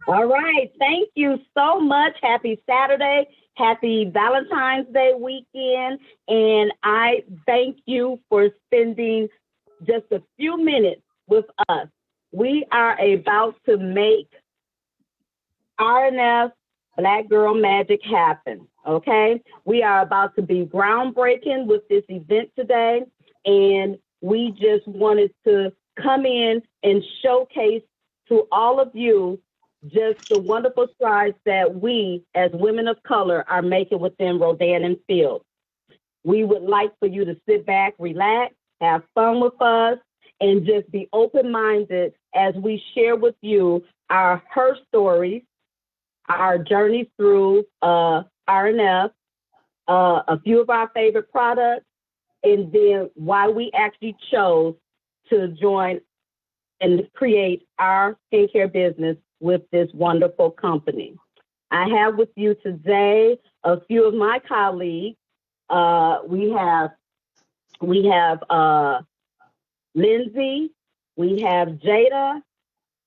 All right. Thank you so much. Happy Saturday. Happy Valentine's Day weekend. And I thank you for spending just a few minutes with us. We are about to make R+F Black Girl Magic happen. Okay. We are about to be groundbreaking with this event today. And we just wanted to come in and showcase to all of you just the wonderful strides that we as women of color are making within Rodan and Fields. We would like for you to sit back, relax, have fun with us, and just be open-minded as we share with you our her stories, our journeys through R+F, a few of our favorite products, and then why we actually chose to join and create our skincare business with this wonderful company. I have with you today a few of my colleagues. We have Lindsay, we have Jada,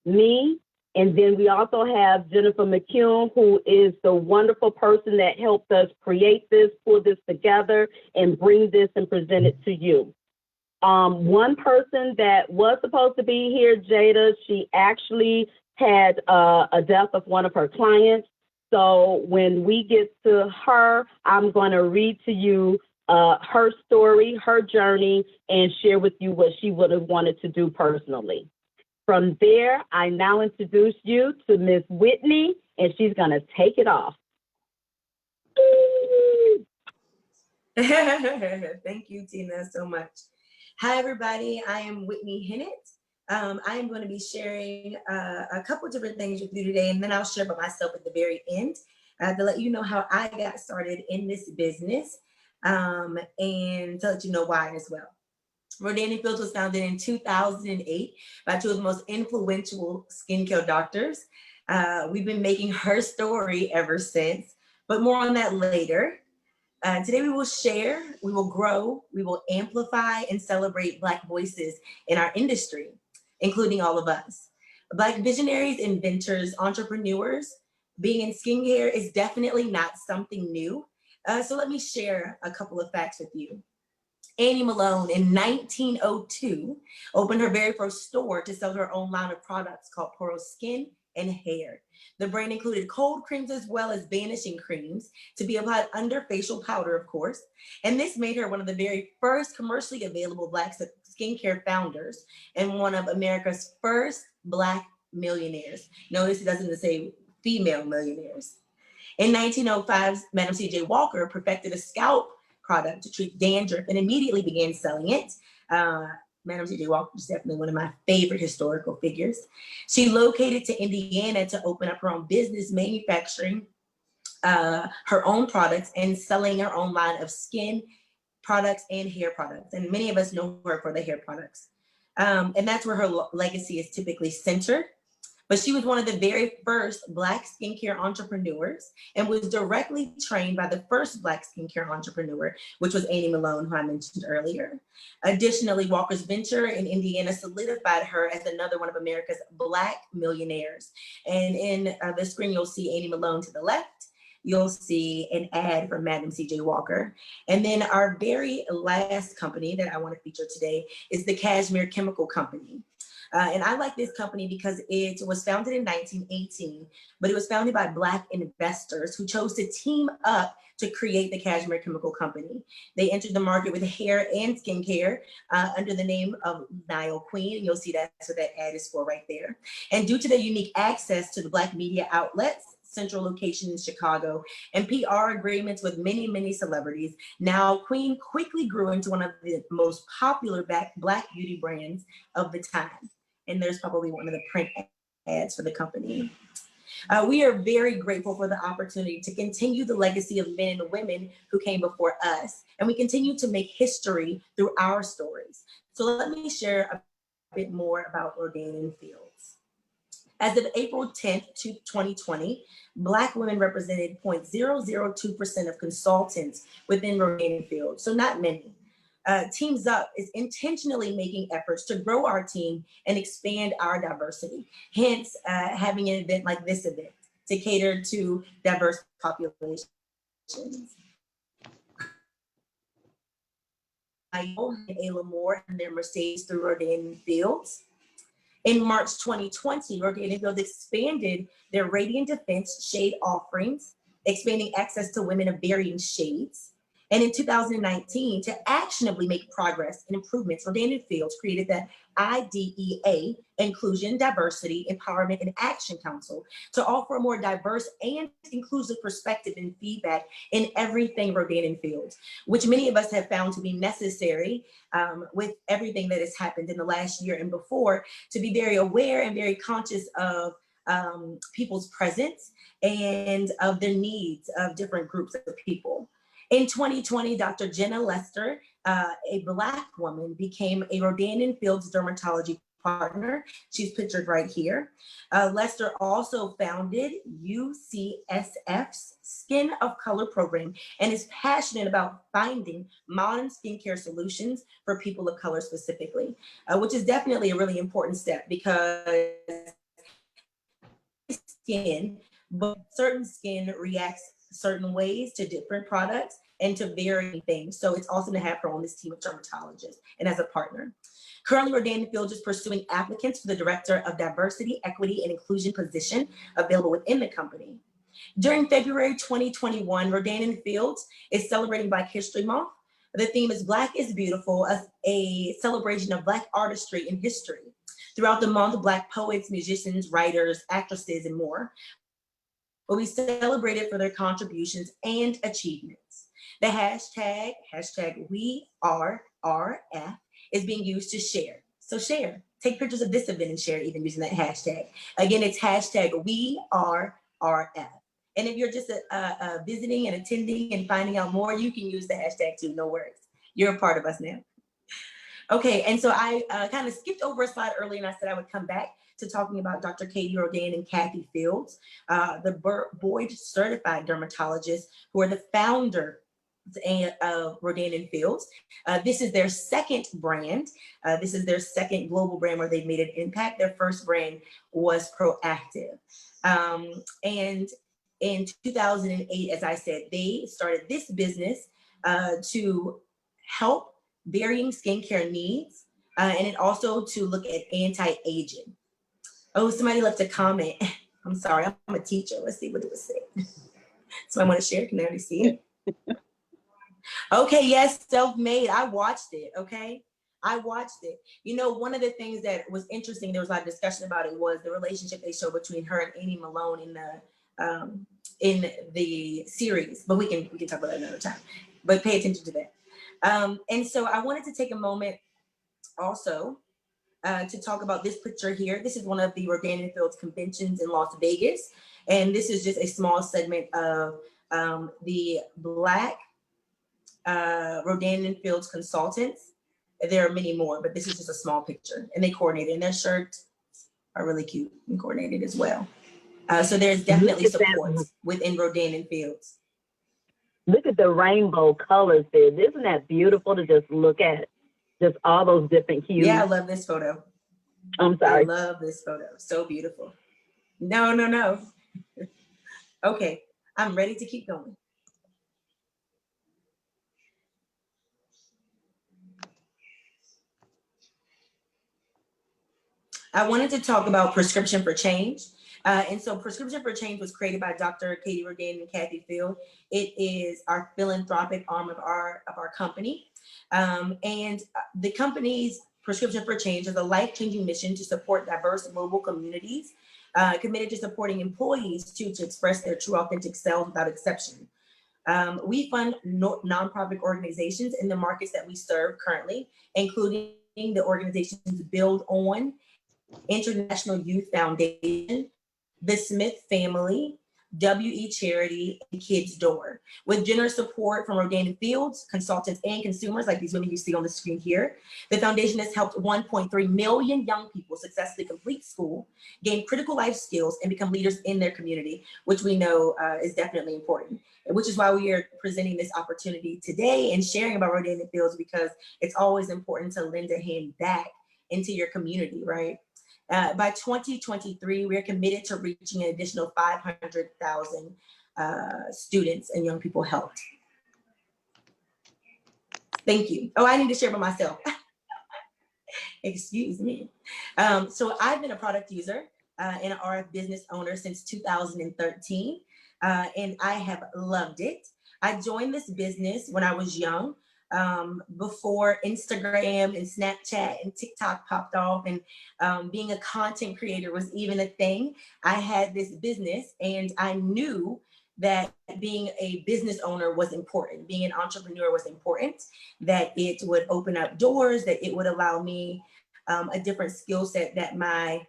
me, and then we also have Jennifer McCune, who is the wonderful person that helped us create this, pull this together, and bring this and present it to you. One person that was supposed to be here, Jada, she actually had a death of one of her clients. So when we get to her, I'm going to read to you her story, her journey, and share with you what she would have wanted to do personally. From there, I now introduce you to Miss Whitney, and she's going to take it off. Thank you, Tina, so much. Hi, everybody. I am Whitney Hennett. I am going to be sharing a couple different things with you today, and then I'll share about myself at the very end to let you know how I got started in this business and to let you know why as well. Rodan & Fields was founded in 2008 by two of the most influential skincare doctors. We've been making her story ever since, but more on that later. Today we will share, we will grow, we will amplify and celebrate Black voices in our industry, including all of us. Black visionaries, inventors, entrepreneurs, being in skincare is definitely not something new. So let me share a couple of facts with you. Annie Malone in 1902 opened her very first store to sell her own line of products called Poro Skin and Hair. The brand included cold creams as well as vanishing creams to be applied under facial powder, of course. And this made her one of the very first commercially available Black skincare founders and one of America's first Black millionaires. Notice it doesn't say female millionaires. In 1905, Madam C.J. Walker perfected a scalp product to treat dandruff and immediately began selling it. Madam C.J. Walker is definitely one of my favorite historical figures. She located to Indiana to open up her own business, manufacturing her own products and selling her own line of skin products and hair products. And many of us know her for the hair products. And that's where her legacy is typically centered. But she was one of the very first Black skincare entrepreneurs and was directly trained by the first Black skincare entrepreneur, which was Annie Malone, who I mentioned earlier. Additionally, Walker's venture in Indiana solidified her as another one of America's Black millionaires. And in the screen, you'll see Annie Malone to the left. You'll see an ad from Madam C.J. Walker. And then our very last company that I want to feature today is the Cashmere Chemical Company. And I like this company because it was founded in 1918, but it was founded by Black investors who chose to team up to create the Cashmere Chemical Company. They entered the market with hair and skincare under the name of Nile Queen. And you'll see that's what that ad is for right there. And due to their unique access to the Black media outlets, central location in Chicago, and PR agreements with many, many celebrities, Nile Queen quickly grew into one of the most popular Black beauty brands of the time. And there's probably one of the print ads for the company. We are very grateful for the opportunity to continue the legacy of men and women who came before us, and we continue to make history through our stories. So let me share a bit more about Rodan & Fields. As of April 10th, 2020, Black women represented 0.002% of consultants within Rodan & Fields, so not many. Teams Up is intentionally making efforts to grow our team and expand our diversity. Hence, having an event like this event to cater to diverse populations. Ayla Moore and their Mercedes through Rodan Fields. In March 2020, Rodan Fields expanded their Radiant Defense shade offerings, expanding access to women of varying shades. And in 2019, to actionably make progress and improvements, Rodan Fields created the IDEA, Inclusion, Diversity, Empowerment, and Action Council, to offer a more diverse and inclusive perspective and feedback in everything Rodan Fields, which many of us have found to be necessary with everything that has happened in the last year and before, to be very aware and very conscious of people's presence and of their needs of different groups of people. In 2020, Dr. Jenna Lester, a Black woman, became a Rodan Fields dermatology partner. She's pictured right here. Lester also founded UCSF's Skin of Color program and is passionate about finding modern skincare solutions for people of color specifically, which is definitely a really important step, because skin, but certain skin reacts certain ways to different products and to varying things. So it's awesome to have her on this team of dermatologists and as a partner. Currently, Rodan Fields is pursuing applicants for the Director of Diversity, Equity, and Inclusion position available within the company. During February 2021, Rodan Fields is celebrating Black History Month. The theme is Black is Beautiful, a celebration of Black artistry and history. Throughout the month, Black poets, musicians, writers, actresses, and more will be celebrated for their contributions and achievements. The hashtag #WeAreRF is being used to share. So share, take pictures of this event and share it, even using that hashtag. Again, it's #WeAreRF. And if you're just visiting and attending and finding out more, you can use the hashtag too, no worries. You're a part of us now. Okay, and so I kind of skipped over a slide earlier, and I said I would come back to talking about Dr. Katie Rodan and Kathy Fields, the Board Certified Dermatologists, who are the founder of Rodan Fields. This is their second brand. This is their second global brand where they've made an impact. Their first brand was Proactive. And in 2008, as I said, they started this business to help varying skincare needs, and it also to look at anti-aging. Oh, somebody left a comment. I'm sorry, I'm a teacher. Let's see what it was saying. So I want to share. Can I already see it? Okay, yes, self-made. I watched it, okay? I watched it. You know, one of the things that was interesting, there was a lot of discussion about it, was the relationship they showed between her and Annie Malone in the series. But we can talk about that another time. But pay attention to that. And so I wanted to take a moment also to talk about this picture here. This is one of the Rodan Fields conventions in Las Vegas. And this is just a small segment of the Black Rodan Fields consultants. There are many more, but this is just a small picture. And they coordinated, and their shirts are really cute and coordinated as well. So there's definitely support within Rodan Fields. Look at the rainbow colors there. Isn't that beautiful to just look at? Just all those different hues. Yeah, I love this photo. I'm sorry. I love this photo. So beautiful. No. Okay, I'm ready to keep going. I wanted to talk about Prescription for Change. And so Prescription for Change was created by Dr. Katie Rodan and Kathy Field. It is our philanthropic arm of our company. And the company's Prescription for Change is a life-changing mission to support diverse global communities, committed to supporting employees to express their true authentic selves without exception. We fund nonprofit organizations in the markets that we serve currently, including the organizations Build On, International Youth Foundation, the Smith Family, WE Charity, and Kids Door. With generous support from Rodan and Fields, consultants, and consumers like these women you see on the screen here, the foundation has helped 1.3 million young people successfully complete school, gain critical life skills, and become leaders in their community, which we know is definitely important. Which is why we are presenting this opportunity today and sharing about Rodan and Fields, because it's always important to lend a hand back into your community, right? By 2023, we're committed to reaching an additional 500,000 students and young people helped. Thank you. Oh, I need to share by myself. Excuse me. So I've been a product user and an RF business owner since 2013, and I have loved it. I joined this business when I was young, before Instagram and Snapchat and TikTok popped off, and being a content creator was even a thing. I had this business, and I knew that being a business owner was important, being an entrepreneur was important, that it would open up doors, that it would allow me a different skill set that my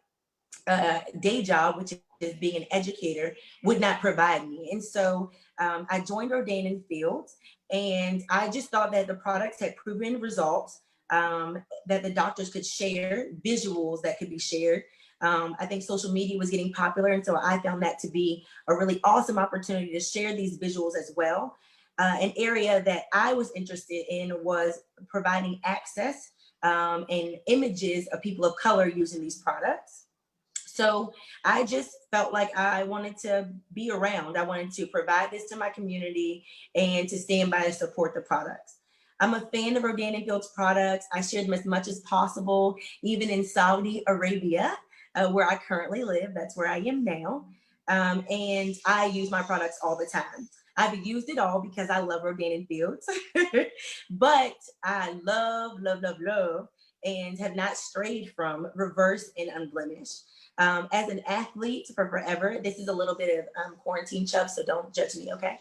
day job, which is being an educator, would not provide me. And so I joined Rodan and Fields, and I just thought that the products had proven results, that the doctors could share, visuals that could be shared. I think social media was getting popular, and so I found that to be a really awesome opportunity to share these visuals as well. An area that I was interested in was providing access and images of people of color using these products. So I just felt like I wanted to be around. I wanted to provide this to my community and to stand by and support the products. I'm a fan of Rodan and Fields products. I share them as much as possible, even in Saudi Arabia, where I currently live. That's where I am now. And I use my products all the time. I've used it all because I love Rodan and Fields, but I love, love, love, love, and have not strayed from Reverse and Unblemished. As an athlete for forever, this is a little bit of quarantine chuff, so don't judge me, okay?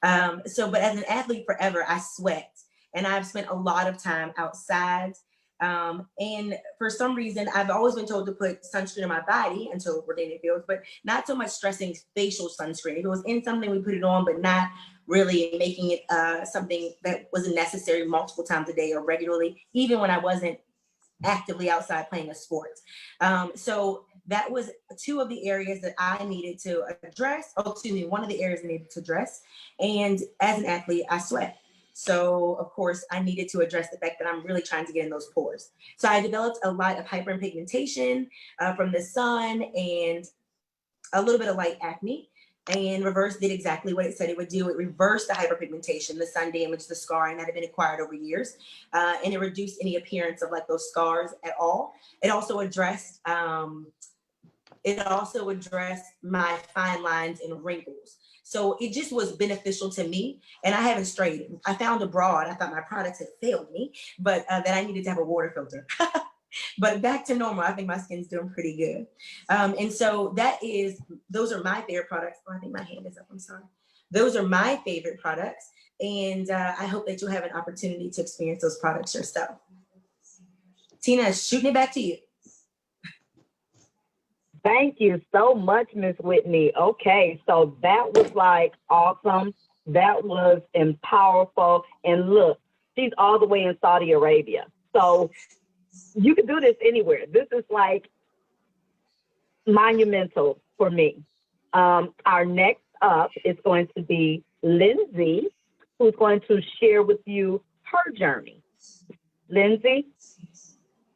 But as an athlete forever, I sweat, and I've spent a lot of time outside. And for some reason, I've always been told to put sunscreen on my body until Rodan and Fields, but not so much stressing facial sunscreen. If it was in something, we put it on, but not really making it something that wasn't necessary multiple times a day or regularly, even when I wasn't actively outside playing a sport. So that was two of the areas that I needed to address. Oh, excuse me, one of the areas I needed to address. And as an athlete, I sweat. So of course I needed to address the fact that I'm really trying to get in those pores. So I developed a lot of hyperpigmentation from the sun and a little bit of light acne. And Reverse did exactly what it said it would do. It reversed the hyperpigmentation, the sun damage, the scarring that had been acquired over years, and it reduced any appearance of like those scars at all. It also addressed my fine lines and wrinkles. So it just was beneficial to me, and I haven't strayed. I found abroad, I thought my products had failed me, but that I needed to have a water filter. But back to normal, I think my skin's doing pretty good. And so those are my favorite products. Oh, I think my hand is up, I'm sorry. Those are my favorite products. And I hope that you'll have an opportunity to experience those products yourself. Tina, shooting it back to you. Thank you so much, Miss Whitney. Okay, so that was like awesome. That was powerful. And look, she's all the way in Saudi Arabia. So you can do this anywhere. This is like monumental for me. Our next up is going to be Lindsay, who's going to share with you her journey. Lindsay?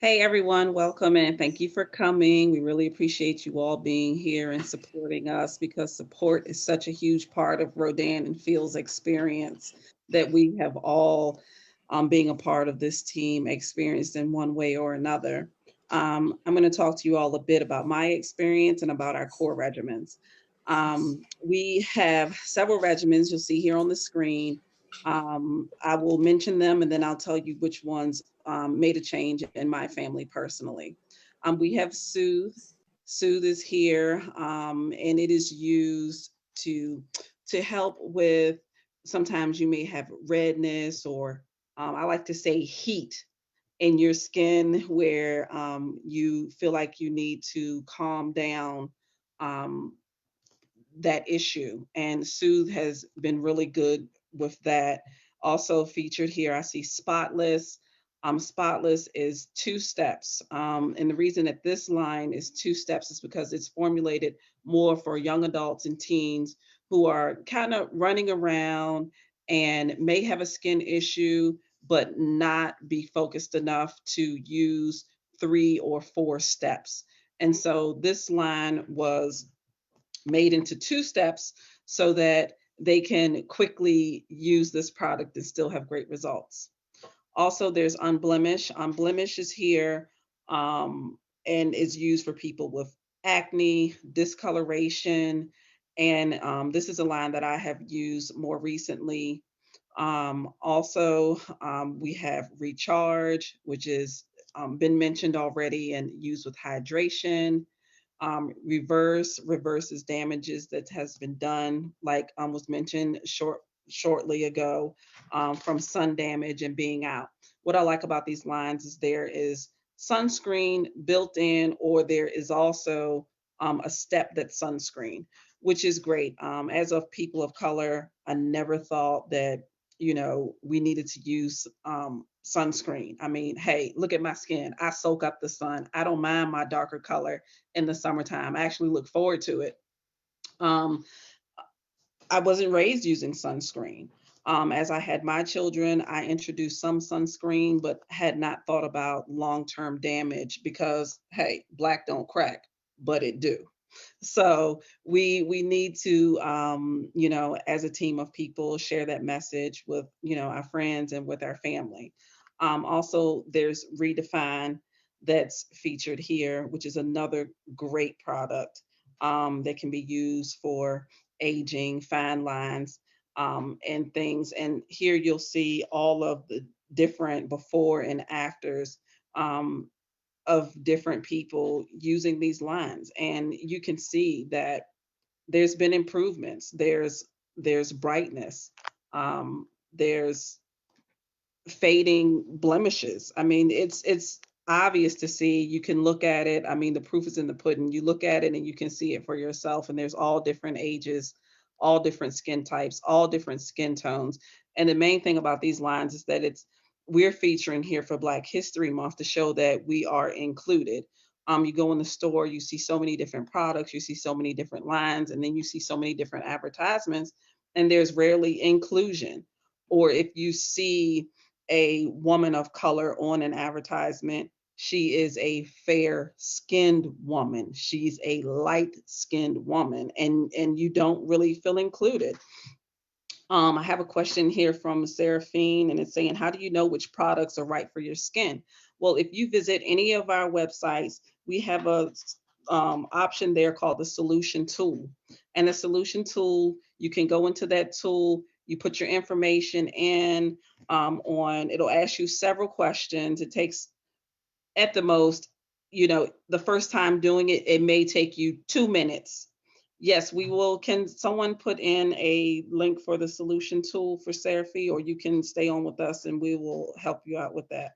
Hey everyone, welcome and thank you for coming. We really appreciate you all being here and supporting us, because support is such a huge part of Rodan and Fields' experience that we have all, being a part of this team, experienced in one way or another. I'm going to talk to you all a bit about my experience and about our core regimens. We have several regimens you'll see here on the screen. I will mention them and then I'll tell you which ones made a change in my family personally. We have Soothe. Soothe is here, and it is used to help with, sometimes you may have redness or I like to say heat in your skin, where you feel like you need to calm down that issue. And Soothe has been really good with that. Also featured here, I see Spotless. Spotless is 2 steps. And the reason that this line is 2 steps is because it's formulated more for young adults and teens who are kind of running around and may have a skin issue, but not be focused enough to use 3 or 4 steps. And so this line was made into 2 steps so that they can quickly use this product and still have great results. Also, there's Unblemish. Unblemish is here, and is used for people with acne, discoloration, and this is a line that I have used more recently. Also, we have Recharge, which is been mentioned already and used with hydration. Reverses damages that has been done, like was mentioned shortly ago, from sun damage and being out. What I like about these lines is there is sunscreen built in, or there is also a step that's sunscreen, which is great. As of people of color, I never thought that we needed to use sunscreen. I mean, hey, look at my skin. I soak up the sun. I don't mind my darker color in the summertime. I actually look forward to it. Um, I wasn't raised using sunscreen. As I had my children, I introduced some sunscreen, but had not thought about long-term damage because, hey, black don't crack, but it do. So we need to, as a team of people, share that message with our friends and with our family. Also, there's Redefine that's featured here, which is another great product that can be used for aging, fine lines, and things. And here you'll see all of the different before and afters um, of different people using these lines, and you can see that there's been improvements. There's brightness. There's fading blemishes. I mean, it's obvious to see. You can look at it. I mean, the proof is in the pudding. You look at it and you can see it for yourself. And there's all different ages, all different skin types, all different skin tones. And the main thing about these lines is that we're featuring here for Black History Month to show that we are included. You go in the store, you see so many different products, you see so many different lines, and then you see so many different advertisements, and there's rarely inclusion. Or if you see a woman of color on an advertisement, she is a fair skinned woman. She's a light skinned woman, and you don't really feel included. I have a question here from Seraphine, and it's saying, how do you know which products are right for your skin? Well, if you visit any of our websites, we have a option there called the solution tool. And the solution tool, you can go into that tool, you put your information in it'll ask you several questions. It takes at the most, the first time doing it, it may take you 2 minutes. Yes, we will. Can someone put in a link for the solution tool for Seraphy, or you can stay on with us and we will help you out with that.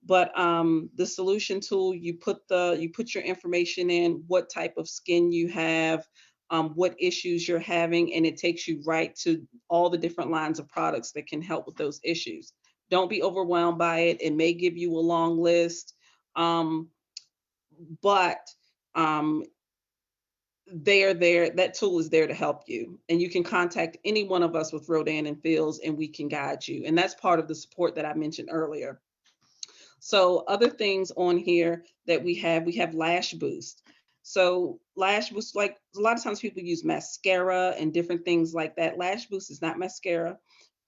But the solution tool, you put your information in, what type of skin you have, what issues you're having, and it takes you right to all the different lines of products that can help with those issues. Don't be overwhelmed by it. It may give you a long list, um, but um, they are there. That tool is there to help you, and you can contact any one of us with Rodan and Fields, and we can guide you. And that's part of the support that I mentioned earlier. So other things on here that we have Lash Boost. So Lash Boost, like a lot of times people use mascara and different things like that. Lash Boost is not mascara.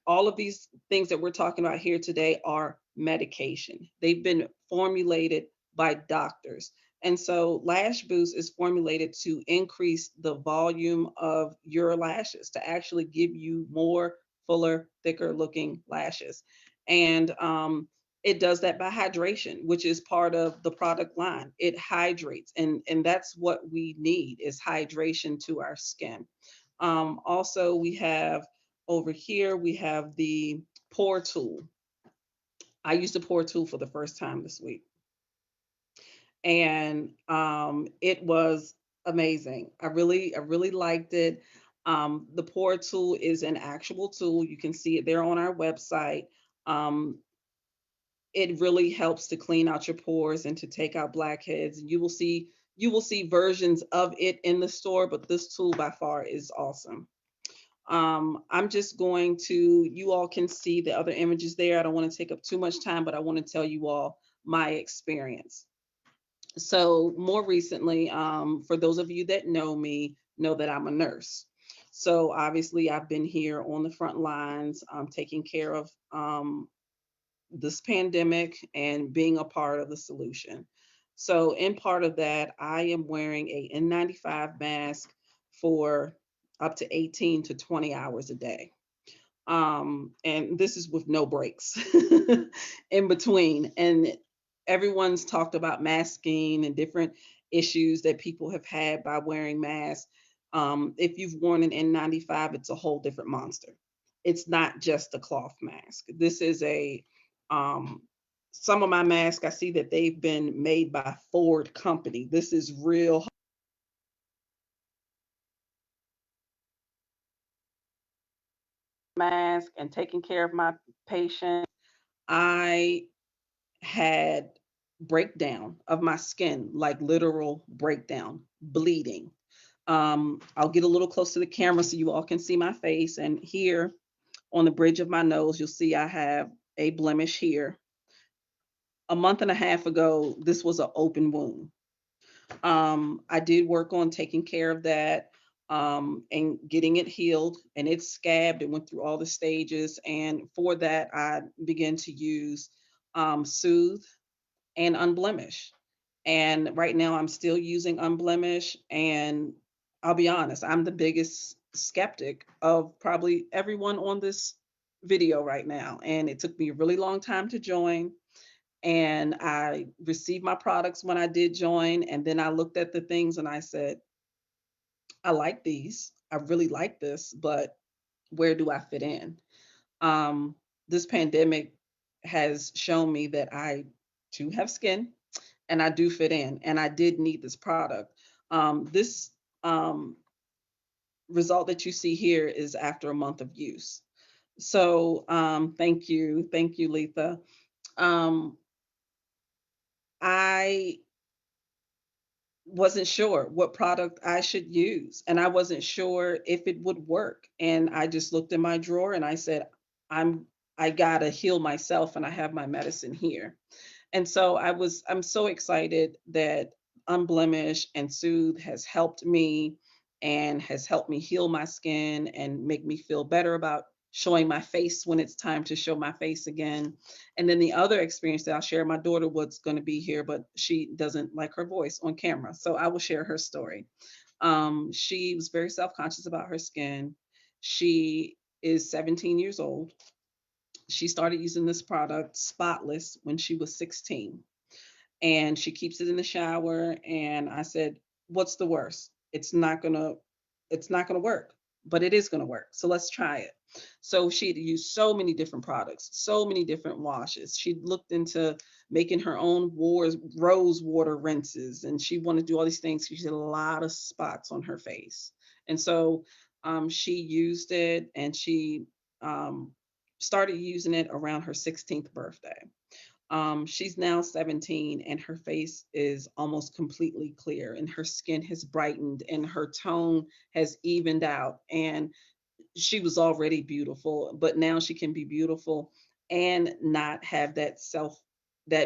All of these things that we're talking about here today are medication. They've been formulated by doctors. And so Lash Boost is formulated to increase the volume of your lashes, to actually give you more fuller, thicker looking lashes. And it does that by hydration, which is part of the product line. It hydrates, and that's what we need, is hydration to our skin. Also, we have over here, we have the pour tool. I used the pour tool for the first time this week. And it was amazing. I really liked it. The pour tool is an actual tool. You can see it there on our website. Um, it really helps to clean out your pores and to take out blackheads. You will see versions of it in the store, but this tool by far is awesome. I'm just going to, you all can see the other images there. I don't want to take up too much time, but I want to tell you all my experience. So more recently, for those of you that know me, know that I'm a nurse. So obviously I've been here on the front lines, taking care of this pandemic and being a part of the solution. So in part of that, I am wearing a N95 mask for up to 18 to 20 hours a day. And this is with no breaks in between. And everyone's talked about masking and different issues that people have had by wearing masks. If you've worn an N95, it's a whole different monster. It's not just a cloth mask. This is um, some of my masks, I see that they've been made by Ford Company. This is real mask and taking care of my patient. I had breakdown of my skin, like literal breakdown, bleeding. I'll get a little close to the camera so you all can see my face. And here on the bridge of my nose, you'll see I have a blemish here. A month and a half ago, this was an open wound. I did work on taking care of that and getting it healed, and it scabbed. It went through all the stages. And for that, I began to use Soothe and Unblemish. And right now I'm still using Unblemish. And I'll be honest, I'm the biggest skeptic of probably everyone on this video right now. And it took me a really long time to join. And I received my products when I did join. And then I looked at the things and I said, I like these. I really like this, but where do I fit in? Um, this pandemic has shown me that I do have skin and I do fit in, and I did need this product. This result that you see here is after a month of use. So thank you, Letha. Um, I wasn't sure what product I should use, and I wasn't sure if it would work. And I just looked in my drawer and I said, I'm I gotta heal myself, and I have my medicine here. And so I'm so excited that Unblemish and Soothe has helped me and has helped me heal my skin and make me feel better about showing my face when it's time to show my face again. And then the other experience that I'll share, my daughter was going to be here, but she doesn't like her voice on camera. So I will share her story. She was very self-conscious about her skin. She is 17 years old. She started using this product, Spotless, when she was 16, and she keeps it in the shower. And I said, what's the worst? It's not gonna work, but it is gonna work. So let's try it. So she'd used so many different products, so many different washes. She looked into making her own rose water rinses, and she wanted to do all these things. She had a lot of spots on her face. And so she used it, and she um, started using it around her 16th birthday. She's now 17 and her face is almost completely clear, and her skin has brightened and her tone has evened out. And she was already beautiful, but now she can be beautiful and not have that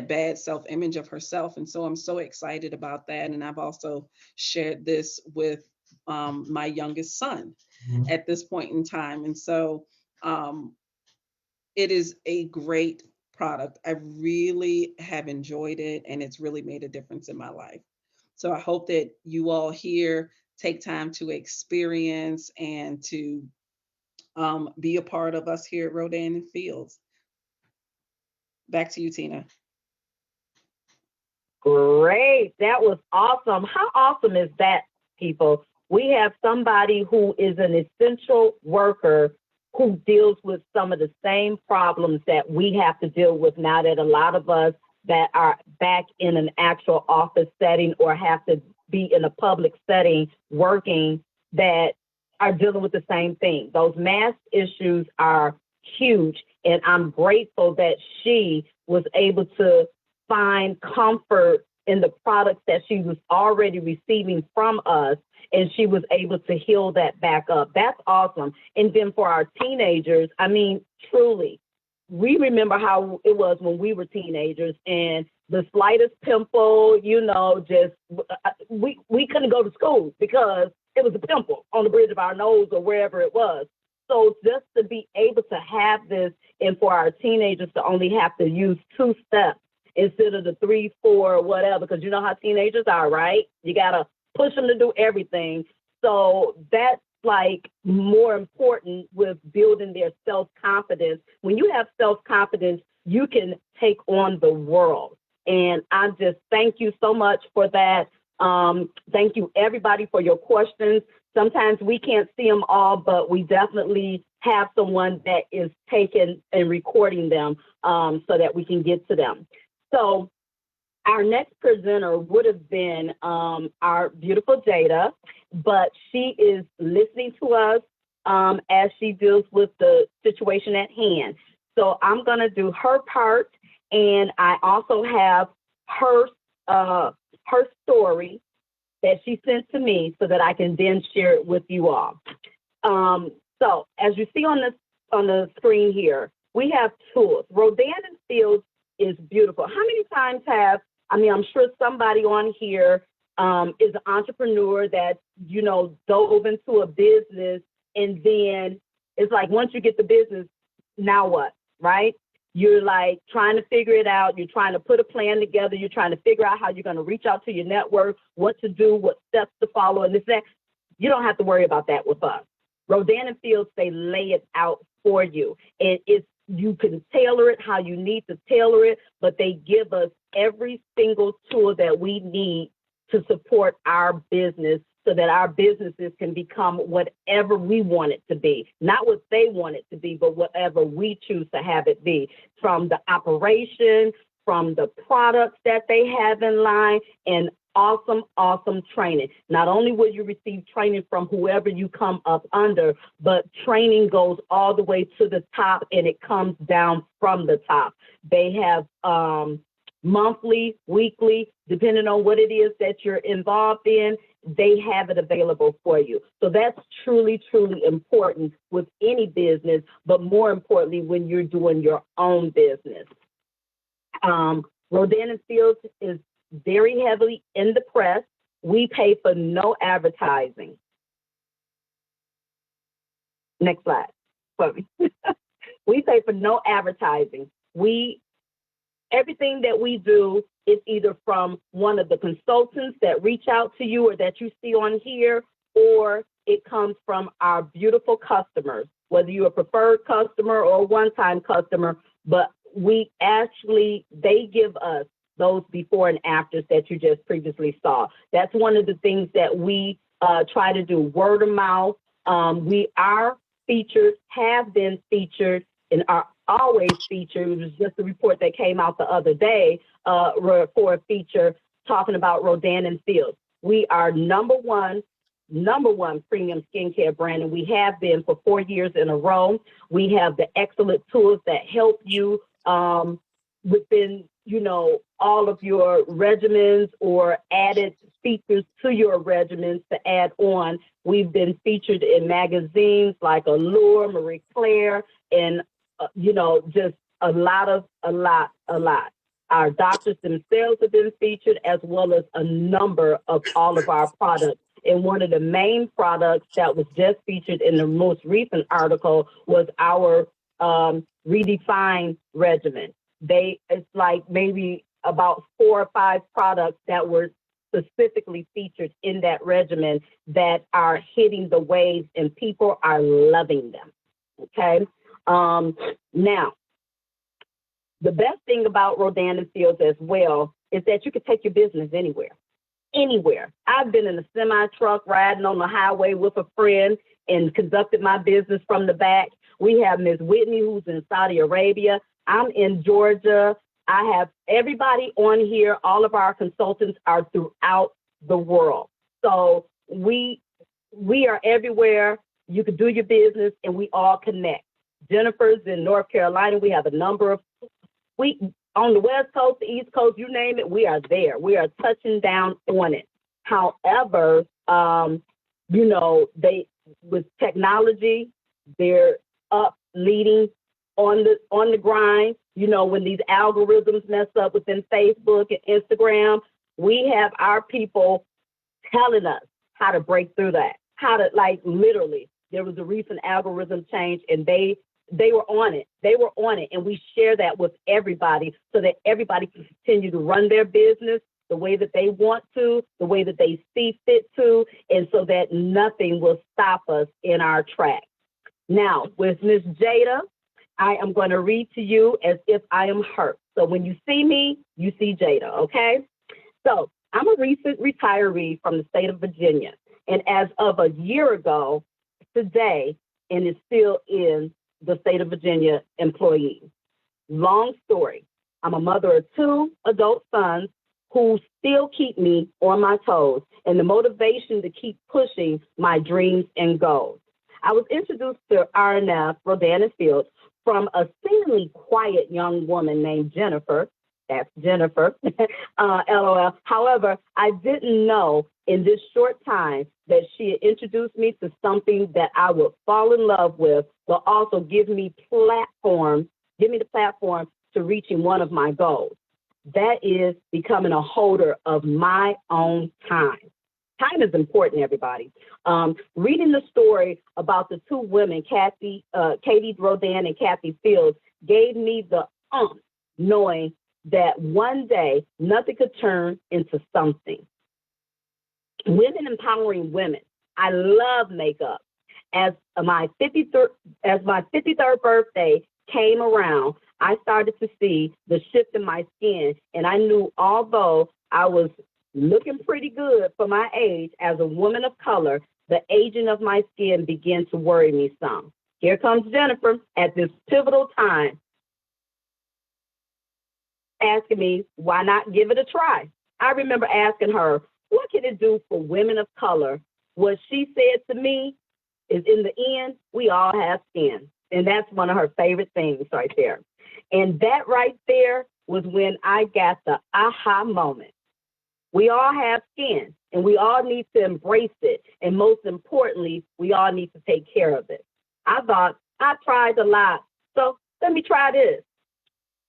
bad self image of herself. And so I'm so excited about that. And I've also shared this with my youngest son at this point in time. And so um, it is a great product. I really have enjoyed it, and it's really made a difference in my life. So I hope that you all here take time to experience and to be a part of us here at Rodan and Fields. Back to you, Tina. Great. That was awesome. How awesome is that, people? We have somebody who is an essential worker who deals with some of the same problems that we have to deal with now, that a lot of us that are back in an actual office setting or have to be in a public setting working that are dealing with the same thing. Those mask issues are huge, and I'm grateful that she was able to find comfort in the products that she was already receiving from us, and she was able to heal that back up. That's awesome. And then for our teenagers, I mean, truly, we remember how it was when we were teenagers, and the slightest pimple, you know, just we couldn't go to school because it was a pimple on the bridge of our nose or wherever it was. So just to be able to have this, and for our teenagers to only have to use 2 steps instead of the 3, 4, whatever, because you know how teenagers are, right? You got to push them to do everything. So that's like more important with building their self-confidence. When you have self-confidence, you can take on the world. And I just thank you so much for that. Thank you, everybody, for your questions. Sometimes we can't see them all, but we definitely have someone that is taking and recording them so that we can get to them. So our next presenter would have been our beautiful Jada, but she is listening to us as she deals with the situation at hand. So I'm going to do her part, and I also have her story that she sent to me so that I can then share it with you all. So as you see on the screen here, we have tools. Rodan and Fields is beautiful. How many times I'm sure somebody on here is an entrepreneur that, you know, dove into a business, and then it's like, once you get the business, now what, right? You're like trying to figure it out. You're trying to put a plan together. You're trying to figure out how you're going to reach out to your network, what to do, what steps to follow, and this, that. You don't have to worry about that with us. Rodan and Fields, they lay it out for you. And you can tailor it how you need to tailor it, but they give us every single tool that we need to support our business so that our businesses can become whatever we want it to be. Not what they want it to be, but whatever we choose to have it be. From the operation, from the products that they have in line, and awesome training. Not only will you receive training from whoever you come up under, but training goes all the way to the top, and it comes down from the top. They have monthly, weekly, depending on what it is that you're involved in, they have it available for you. So that's truly important with any business, but more importantly, when you're doing your own business. Rodan and Fields is very heavily in the press. We pay for no advertising. Next slide. We pay for no advertising. Everything that we do is either from one of the consultants that reach out to you or that you see on here, or it comes from our beautiful customers, whether you're a preferred customer or a one-time customer, but they give us those before and afters that you just previously saw. That's one of the things that we try to do, word of mouth. We are featured, have been featured, and are always featured. It was just a report that came out the other day for a feature talking about Rodan and Fields. We are number one premium skincare brand, and we have been for 4 years in a row. We have the excellent tools that help you within, you know, all of your regimens or added features to your regimens to add on. We've been featured in magazines like Allure, Marie Claire, and just a lot. Our doctors themselves have been featured, as well as a number of all of our products. And one of the main products that was just featured in the most recent article was our Redefine regimen. It's like maybe about 4 or 5 products that were specifically featured in that regimen that are hitting the waves, and people are loving them. Okay. Now, the best thing about Rodan and Fields as well is that you can take your business anywhere. I've been in a semi truck riding on the highway with a friend and conducted my business from the back. We have Ms. Whitney, who's in Saudi Arabia. I'm in Georgia. I have everybody on here. All of our consultants are throughout the world. So we are everywhere. You can do your business, and we all connect. Jennifer's in North Carolina. We have a number of we on the West Coast, the East Coast, you name it. We are there. We are touching down on it. However, they with technology, they're up leading on the grind. When these algorithms mess up within Facebook and Instagram, we have our people telling us how to break through that, how to, like, literally, there was a recent algorithm change, and they were on it. They were on it, and we share that with everybody so that everybody can continue to run their business the way that they want to, the way that they see fit to, and so that nothing will stop us in our tracks. Now, with Miss Jada, I am going to read to you as if I am her. So when you see me, you see Jada, okay? So I'm a recent retiree from the state of Virginia. And as of a year ago today, and is still in the state of Virginia employee. Long story. I'm a mother of 2 adult sons who still keep me on my toes and the motivation to keep pushing my dreams and goals. I was introduced to R+F, Rodan and Fields, from a seemingly quiet young woman named Jennifer. That's Jennifer, LOL. However, I didn't know in this short time that she had introduced me to something that I would fall in love with, but also give me the platform to reaching one of my goals. That is becoming a holder of my own time. Time is important, everybody. Reading the story about the 2 women, Katie Rodan and Kathy Fields, gave me the knowing that one day nothing could turn into something. Women empowering women. I love makeup. As my 53rd birthday came around, I started to see the shift in my skin, and I knew although I was looking pretty good for my age as a woman of color, the aging of my skin began to worry me some. Here comes Jennifer at this pivotal time, asking me, why not give it a try? I remember asking her, what can it do for women of color? What she said to me is, in the end, we all have skin. And that's one of her favorite things right there. And that right there was when I got the aha moment. We all have skin, and we all need to embrace it. And most importantly, we all need to take care of it. I thought, I tried a lot, so let me try this.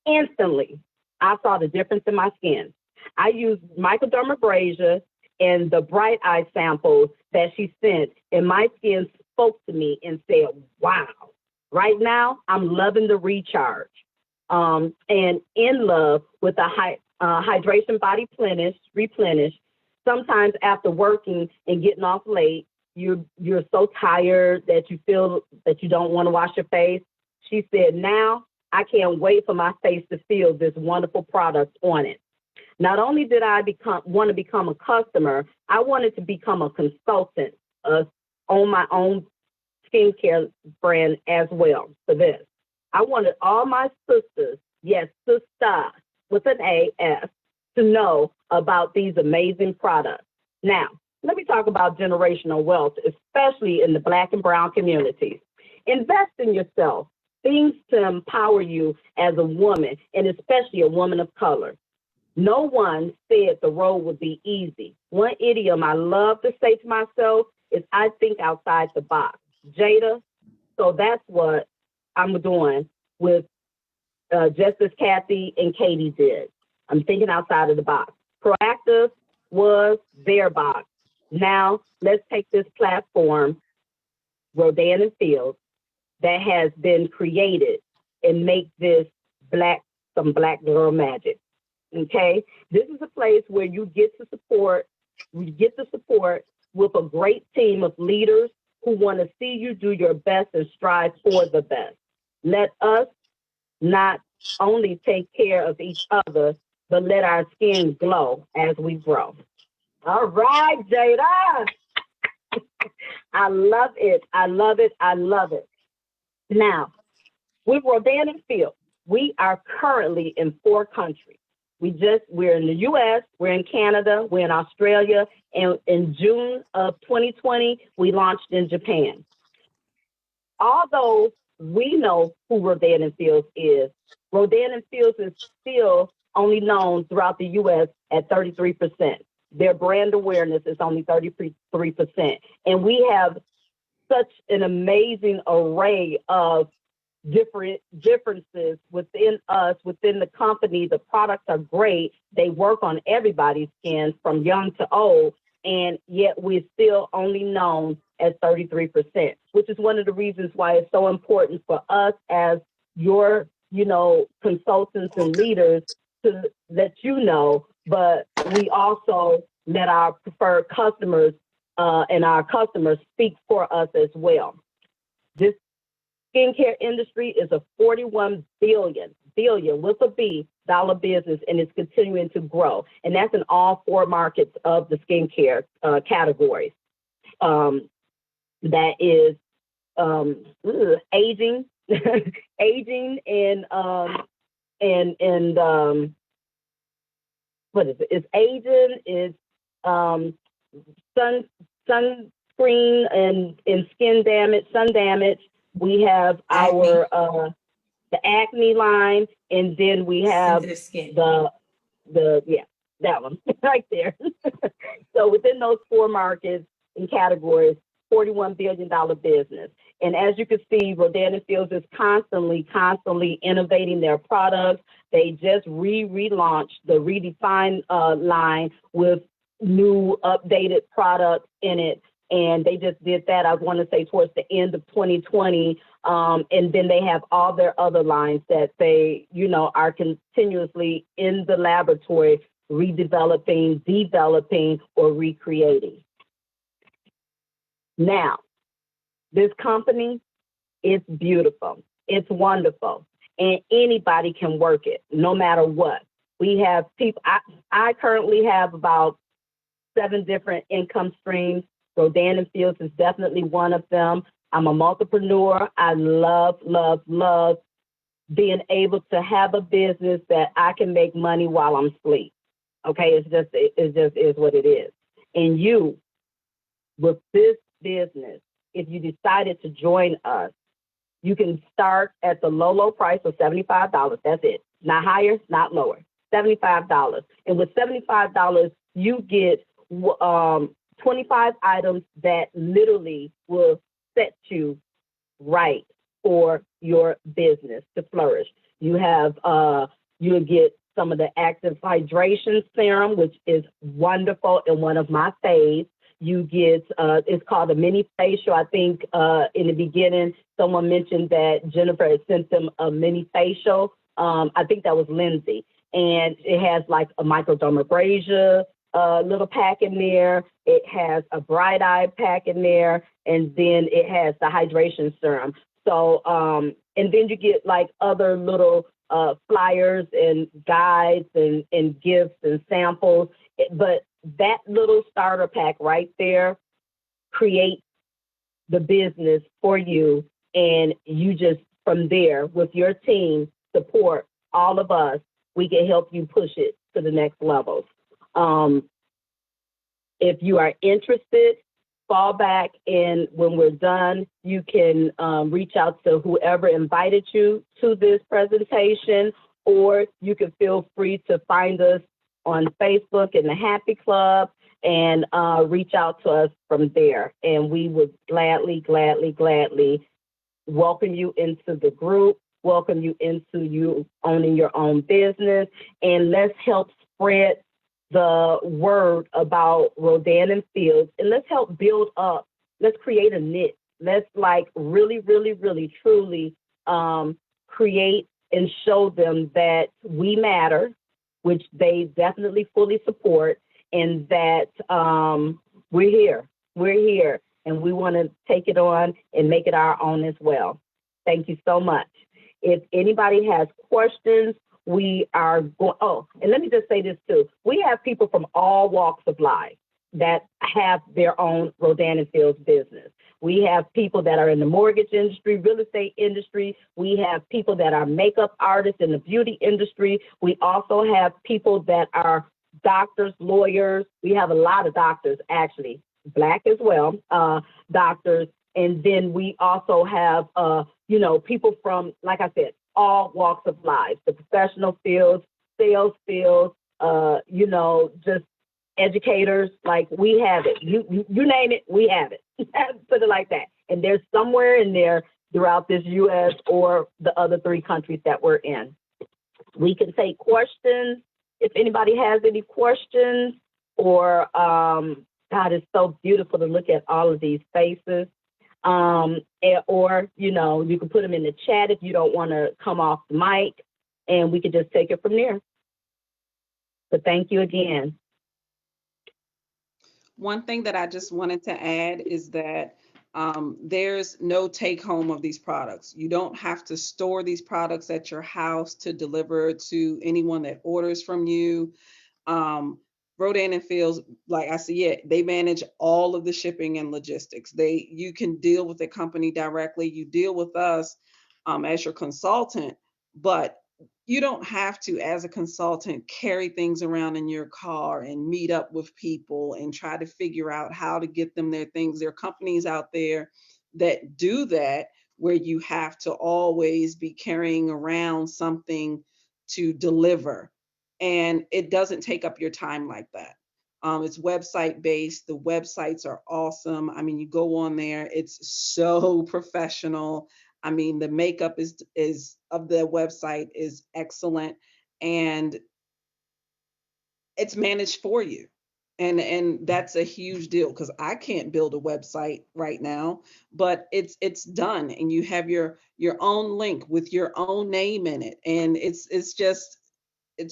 Instantly, I saw the difference in my skin. I used microdermabrasion and the Bright Eye samples that she sent, and my skin spoke to me and said, wow. Right now, I'm loving the recharge and in love with the hydration body replenish. Sometimes after working and getting off late, you're so tired that you feel that you don't want to wash your face. She said, now I can't wait for my face to feel this wonderful product on it. Not only did I want to become a customer, I wanted to become a consultant on my own skincare brand as well for this. I wanted all my sisters, yes, sister with an AS, to know about these amazing products. Now, let me talk about generational wealth, especially in the Black and Brown communities. Invest in yourself, things to empower you as a woman, and especially a woman of color. No one said the road would be easy. One idiom I love to say to myself is, I think outside the box. Jada, so that's what I'm doing with just as Kathy and Katie did. I'm thinking outside of the box. Proactive was their box. Now let's take this platform, Rodan and Fields, that has been created and make this some black girl magic. Okay, this is a place where you get the support with a great team of leaders who want to see you do your best and strive for the best. Let us not only take care of each other, but let our skin glow as we grow. All right, Jada. I love it. I love it. I love it. Now, with Rodan and Fields, we are currently in 4 countries. We're in the US, we're in Canada, we're in Australia, and in June of 2020, we launched in Japan. Although we know who Rodan and Fields is, Rodan and Fields is still only known throughout the US at 33%. Their brand awareness is only 33%. And we have such an amazing array of differences within us, within the company. The products are great. They work on everybody's skin from young to old, and yet we're still only known as 33%, which is one of the reasons why it's so important for us as your, consultants and leaders to let you know, but we also let our preferred customers and our customers speak for us as well. This skincare industry is a $41 billion with a B dollar business, and it's continuing to grow. And that's in all 4 markets of the skincare categories. That is aging, aging, and what is it? It's aging, it's sunscreen and skin damage, sun damage. We have our the acne line, and then we have the that one right there. So within those 4 markets and categories, $41 billion business. And as you can see, Rodan and Fields is constantly innovating their products. They just relaunched the Redefine line with new updated products in it. And they just did that, I want to say, towards the end of 2020. And then they have all their other lines that they, are continuously in the laboratory redeveloping, developing, or recreating. Now, this company is beautiful. It's wonderful. And anybody can work it, no matter what. We have people, I currently have about 7 different income streams. Rodan and Fields is definitely one of them. I'm a multipreneur. I love being able to have a business that I can make money while I'm asleep. Okay, it just is what it is. And you, with this business, if you decided to join us, you can start at the low price of $75. That's it. Not higher, not lower. $75. And with $75, you get 25 items that literally will set you right for your business to flourish. You have, you'll get some of the active hydration serum, which is wonderful and one of my faves. You get, it's called a mini facial. I think in the beginning, someone mentioned that Jennifer had sent them a mini facial. I think that was Lindsay. And it has like a microdermabrasion little pack in there. It has a bright eye pack in there. And then it has the hydration serum. So, and then you get like other little flyers and guides and gifts and samples. But that little starter pack right there creates the business for you. And you just, from there, with your team, support all of us, we can help you push it to the next levels. If you are interested, fall back, and when we're done, you can reach out to whoever invited you to this presentation, or you can feel free to find us on Facebook in the Happy Club and reach out to us from there. And we would gladly welcome you into the group, welcome you into you owning your own business, and let's help spread the word about Rodan and Fields, and let's help build up. Let's create a niche. Let's like really, truly create and show them that we matter, which they definitely fully support, and that we're here, and we want to take it on and make it our own as well. Thank you so much. If anybody has questions, we are going, and let me just say this too. We have people from all walks of life that have their own Rodan and Fields business. We have people that are in the mortgage industry, real estate industry. We have people that are makeup artists in the beauty industry. We also have people that are doctors, lawyers. We have a lot of doctors, actually, Black as well, doctors. And then we also have, people from, like I said, all walks of life, the professional fields, sales fields, just educators. Like, we have it. You name it, we have it. Put it like that. And there's somewhere in there throughout this U.S. or the other 3 countries that we're in. We can take questions if anybody has any questions, or God, it's so beautiful to look at all of these faces. Or, you can put them in the chat if you don't want to come off the mic, and we could just take it from there. But thank you again. One thing that I just wanted to add is that there's no take home of these products. You don't have to store these products at your house to deliver to anyone that orders from you. Rodan and Fields, like I see it, they manage all of the shipping and logistics. You can deal with the company directly. You deal with us as your consultant, but you don't have to, as a consultant, carry things around in your car and meet up with people and try to figure out how to get them their things. There are companies out there that do that, where you have to always be carrying around something to deliver. And it doesn't take up your time like that. It's website based. The websites are awesome. I mean, you go on there, it's so professional. I mean, the makeup is of the website is excellent, and it's managed for you. And that's a huge deal, because I can't build a website right now, but it's done, and you have your own link with your own name in it, and it's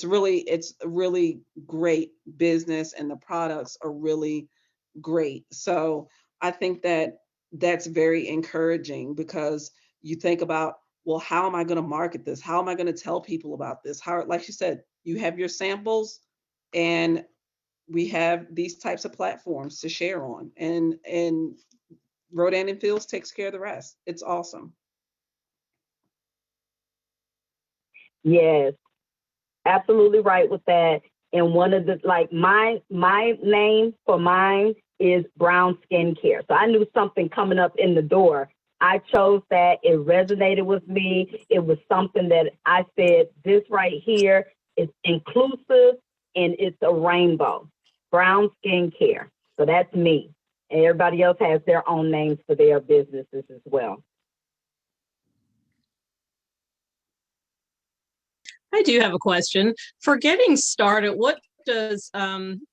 really great business, and the products are really great. So I think that that's very encouraging, because you think about, well, how am I going to market this? How am I going to tell people about this? How, like you said, you have your samples, and we have these types of platforms to share on, and Rodan and Fields takes care of the rest. It's awesome. Yes, absolutely right with that. And one of the, like, my name for mine is Brown Skincare. So I knew something coming up in the door. I chose that. It resonated with me. It was something that I said, this right here is inclusive, and it's a rainbow. Brown Skincare. So that's me. And everybody else has their own names for their businesses as well. I do have a question. For getting started, what does,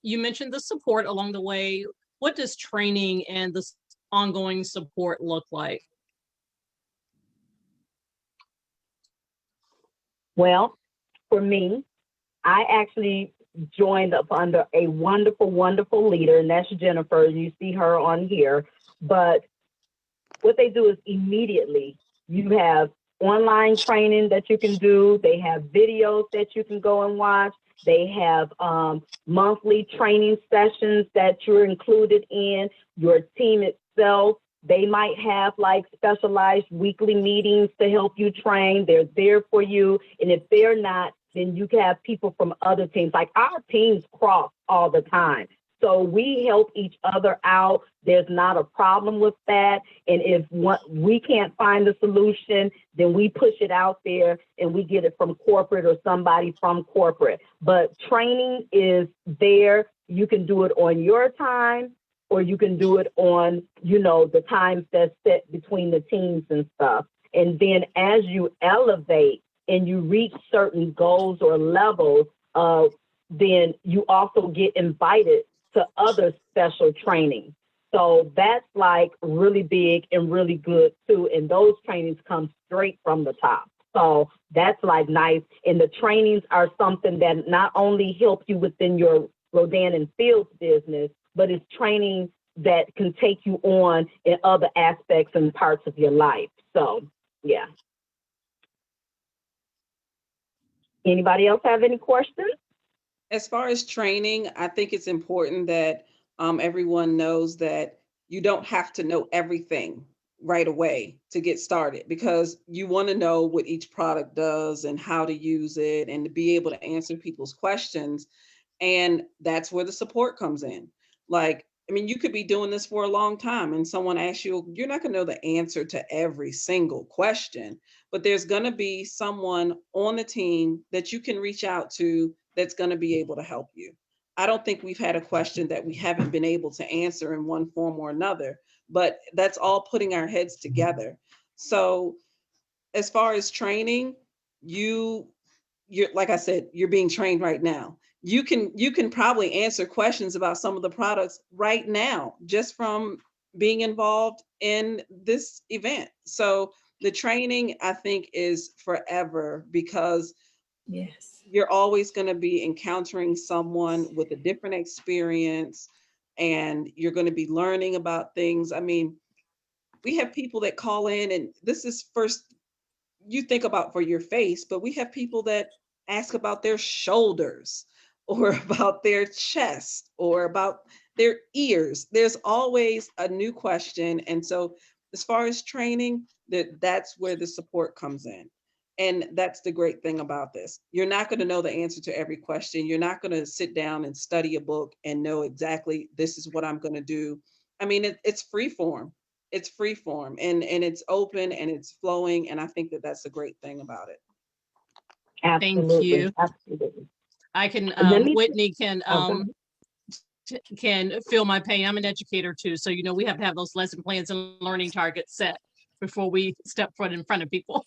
you mentioned the support along the way, what does training and the ongoing support look like? Well, for me, I actually joined up under a wonderful, wonderful leader, and that's Jennifer. You see her on here. But what they do is immediately you have online training that you can do. They have videos that you can go and watch. They have monthly training sessions that you're included in. Your team itself, they might have like specialized weekly meetings to help you train. They're there for you. And if they're not, then you can have people from other teams. Like, our teams cross all the time. So we help each other out. There's not a problem with that. And if we can't find the solution, then we push it out there and we get it from corporate or somebody from corporate. But training is there. You can do it on your time, or you can do it on, the times that's set between the teams and stuff. And then as you elevate and you reach certain goals or levels, then you also get invited to other special training. So that's like really big and really good too. And those trainings come straight from the top. So that's like nice. And the trainings are something that not only help you within your Rodan and Fields business, but it's training that can take you on in other aspects and parts of your life. So, yeah. Anybody else have any questions? As far as training, I think it's important that everyone knows that you don't have to know everything right away to get started, because you want to know what each product does and how to use it and to be able to answer people's questions. And that's where the support comes in. Like, I mean, you could be doing this for a long time and someone asks you, you're not going to know the answer to every single question, but there's going to be someone on the team that you can reach out to that's going to be able to help you. I don't think we've had a question that we haven't been able to answer in one form or another, but that's all putting our heads together. So as far as training, you're like I said, you're being trained right now. You can probably answer questions about some of the products right now just from being involved in this event. So the training, I think, is forever, because Yes. you're always going to be encountering someone with a different experience, and you're going to be learning about things. I mean, we have people that call in, and this is first you think about for your face, but we have people that ask about their shoulders or about their chest or about their ears. There's always a new question. And so as far as training, that's where the support comes in. And that's the great thing about this. You're not going to know the answer to every question. You're not going to sit down and study a book and know exactly this is what I'm going to do. I mean, it's free form. It's free form, and it's open and it's flowing. And I think that that's a great thing about it. Thank Absolutely. you. Absolutely. I can, Let me, Whitney oh, go can feel my pain. I'm an educator too. So, we have to have those lesson plans and learning targets set before we step foot in front of people.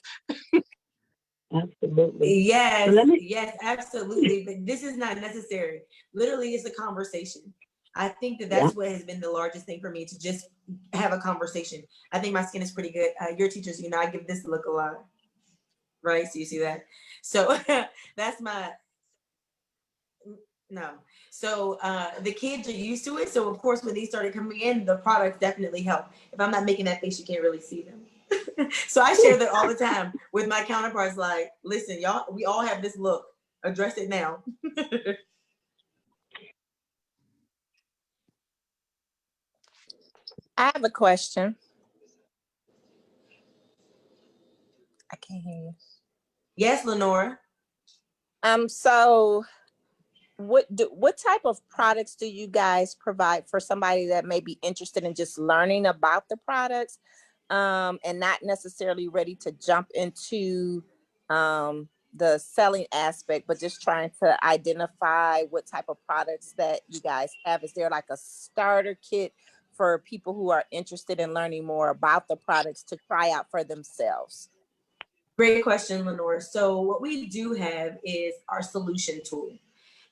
absolutely. So Yes, let me, yes, absolutely. But this is not necessary. Literally, it's a conversation. I think that yeah, that's what has been the largest thing for me, to just have a conversation. I think my skin is pretty good. Your teachers, I give this look a lot, right? So you see that. So that's my no. So the kids are used to it. So of course, when these started coming in, the products definitely help. If I'm not making that face, you can't really see them. So I share that all the time with my counterparts. Like, listen, y'all, we all have this look. Address it now. I have a question. I can't hear you. Yes, Lenora. So what type of products do you guys provide for somebody that may be interested in just learning about the products, and not necessarily ready to jump into the selling aspect, but just trying to identify what type of products that you guys have? Is there like a starter kit for people who are interested in learning more about the products to try out for themselves? Great question, Lenore. So what we do have is our solution tool.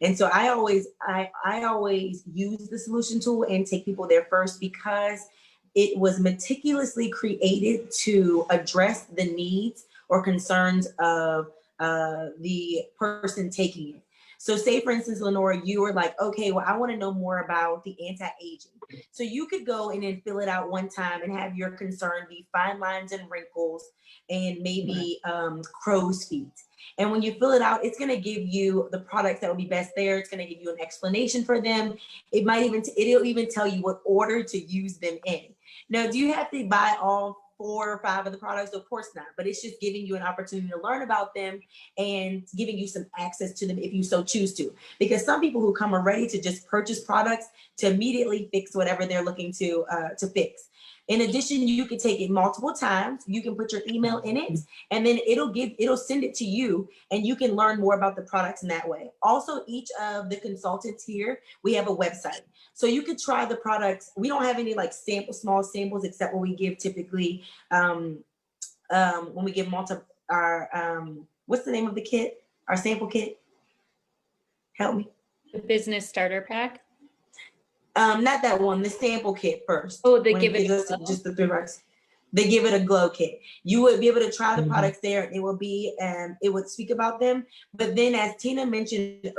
And so I always use the solution tool and take people there first, because it was meticulously created to address the needs or concerns of the person taking it. So say, for instance, Lenora, you were like, okay, well, I want to know more about the anti-aging. So you could go in and fill it out one time and have your concern be fine lines and wrinkles and maybe crow's feet. And when you fill it out, it's going to give you the products that will be best there. It's going to give you an explanation for them. It'll even tell you what order to use them in. Now, do you have to buy all 4 or 5 of the products? Of course not, but it's just giving you an opportunity to learn about them and giving you some access to them if you so choose to. Because some people who come are ready to just purchase products to immediately fix whatever they're looking to fix. In addition, you can take it multiple times. You can put your email in it, and then it'll send it to you, and you can learn more about the products in that way. Also, each of the consultants here, we have a website. So you could try the products. We don't have any like small samples, except what we give typically when we give what's the name of the kit? Our sample kit? Help me. The business starter pack. Not that one, the sample kit first. Oh, they give it just the 3 products. They give it a glow kit. You would be able to try the products there, and it would speak about them. But then, as Tina mentioned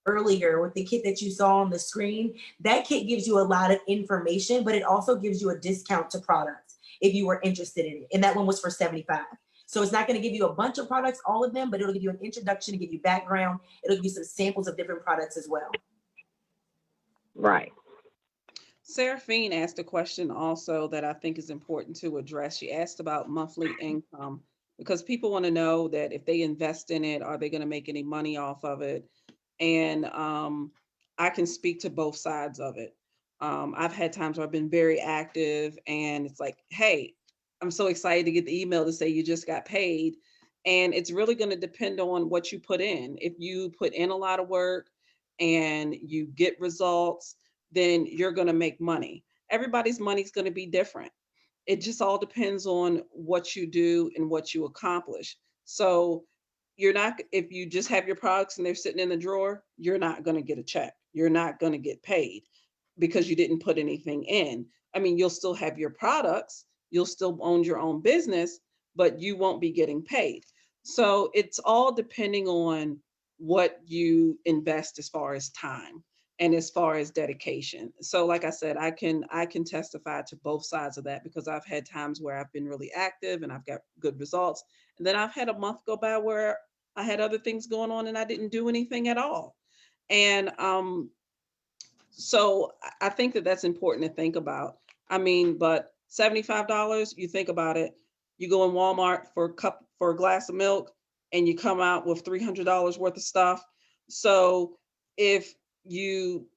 earlier, with the kit that you saw on the screen, that kit gives you a lot of information, but it also gives you a discount to products if you were interested in it. And that one was for $75. So it's not going to give you a bunch of products, all of them, but it'll give you an introduction, give you background. It'll give you some samples of different products as well. right. Seraphine asked a question also that I think is important to address. She asked about monthly income because people want to know that if they invest in it, are they going to make any money off of it? And I can speak to both sides of it. I've had times where I've been very active and it's like, hey, I'm so excited to get the email to say you just got paid. And it's really going to depend on what you put in. If you put in a lot of work and you get results, then you're going to make money. Everybody's money is going to be different. It just all depends on what you do and what you accomplish. So you're not, if you just have your products and they're sitting in the drawer, you're not going to get a check. You're not going to get paid because you didn't put anything in. I mean, you'll still have your products, you'll still own your own business, but you won't be getting paid. So it's all depending on what you invest as far as time and as far as dedication. So like I said, I can testify to both sides of that because I've had times where I've been really active and I've got good results. And then I've had a month go by where I had other things going on and I didn't do anything at all. And so I think that that's important to think about. I mean, but $75, you think about it, you go in Walmart for a glass of milk and you come out with $300 worth of stuff. So if you,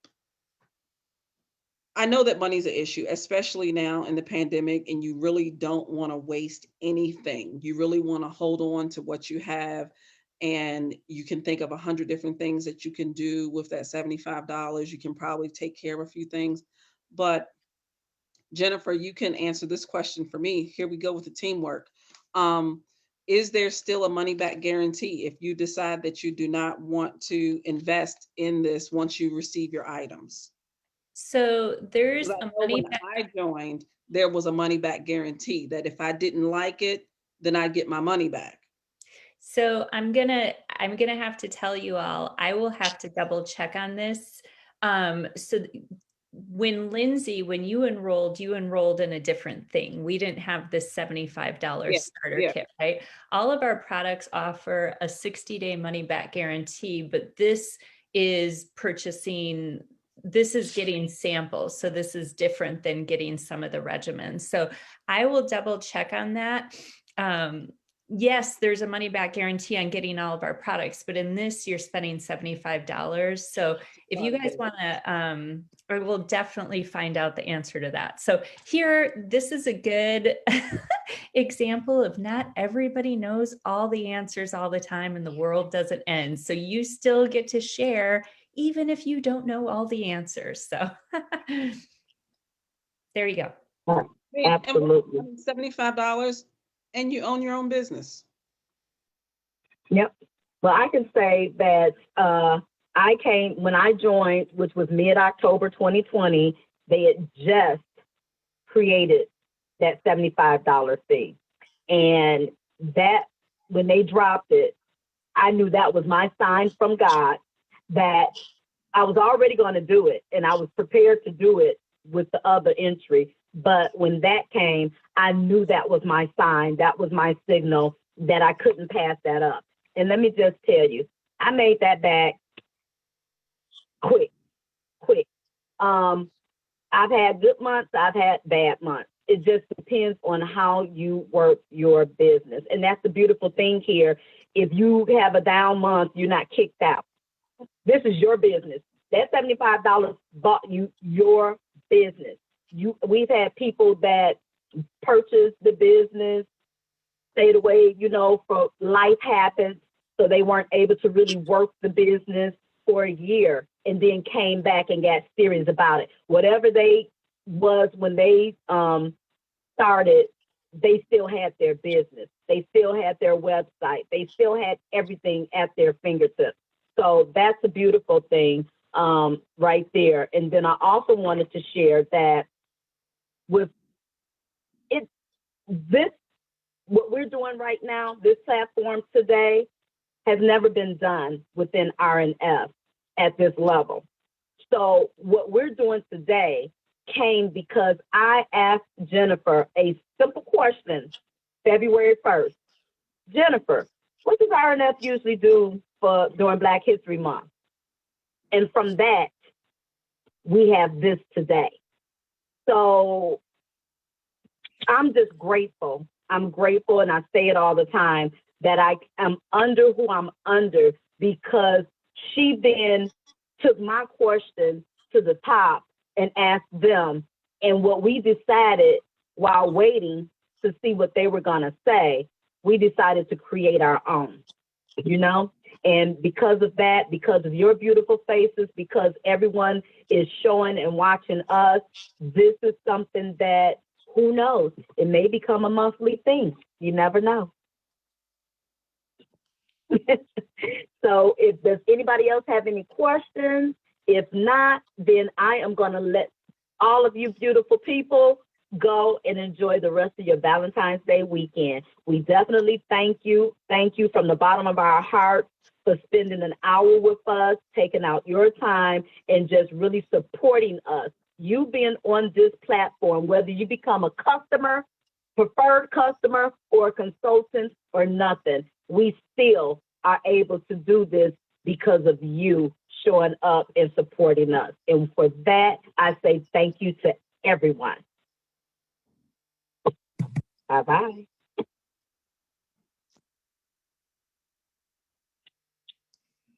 I know that money's an issue, especially now in the pandemic, and you really don't want to waste anything. You really want to hold on to what you have, and you can think of 100 different things that you can do with that $75. You can probably take care of a few things. But Jennifer, you can answer this question for me. Here we go with the teamwork. Is there still a money back guarantee if you decide that you do not want to invest in this once you receive your items? So there's I a know money when back. I joined, there was a money back guarantee that if I didn't like it, then I get my money back. So I'm gonna have to tell you all, I will have to double check on this. When Lindsay, when you enrolled in a different thing. We didn't have this $75 Yeah, starter yeah. kit, right? All of our products offer a 60-day money back guarantee, but this is purchasing, this is getting samples. So this is different than getting some of the regimens. So I will double check on that. Yes, there's a money back guarantee on getting all of our products, but in this, you're spending $75. So if you guys want to, I will definitely find out the answer to that. So here, this is a good example of not everybody knows all the answers all the time and the world doesn't end. So you still get to share, even if you don't know all the answers. So there you go. Absolutely. $75 and you own your own business. Yep. Well, I can say that when I joined, which was mid-October 2020, they had just created that $75 fee. And that, when they dropped it, I knew that was my sign from God that I was already going to do it. And I was prepared to do it with the other entry. But when that came, I knew that was my sign. That was my signal that I couldn't pass that up. And let me just tell you, I made that back quick. I've had good months, I've had bad months. It just depends on how you work your business. And that's the beautiful thing here. If you have a down month, you're not kicked out. This is your business. That $75 bought you your business. We've had people that purchased the business, stayed away, for life happens. So they weren't able to really work the business for a year and then came back and got serious about it. Whatever they was when they started, they still had their business. They still had their website. They still had everything at their fingertips. So that's a beautiful thing right there. And then I also wanted to share that with it, what we're doing right now, this platform today has never been done within R+F at this level. So what we're doing today came because I asked Jennifer a simple question February 1st. Jennifer, what does R+F usually do during Black History Month? And from that, we have this today. So I'm just grateful. I'm grateful, and I say it all the time, that I am under who I'm under, because she then took my question to the top and asked them. And what we decided while waiting to see what they were going to say, we decided to create our own, you know? And because of that, because of your beautiful faces, because everyone is showing and watching us, this is something that, who knows, it may become a monthly thing. You never know. So if does anybody else have any questions? If not, then I am going to let all of you beautiful people go and enjoy the rest of your Valentine's Day weekend. We definitely thank you. Thank you from the bottom of our hearts for spending an hour with us, taking out your time, and just really supporting us. You being on this platform, whether you become a customer, preferred customer, or a consultant, or nothing, we still are able to do this because of you showing up and supporting us. And for that, I say thank you to everyone. Bye-bye.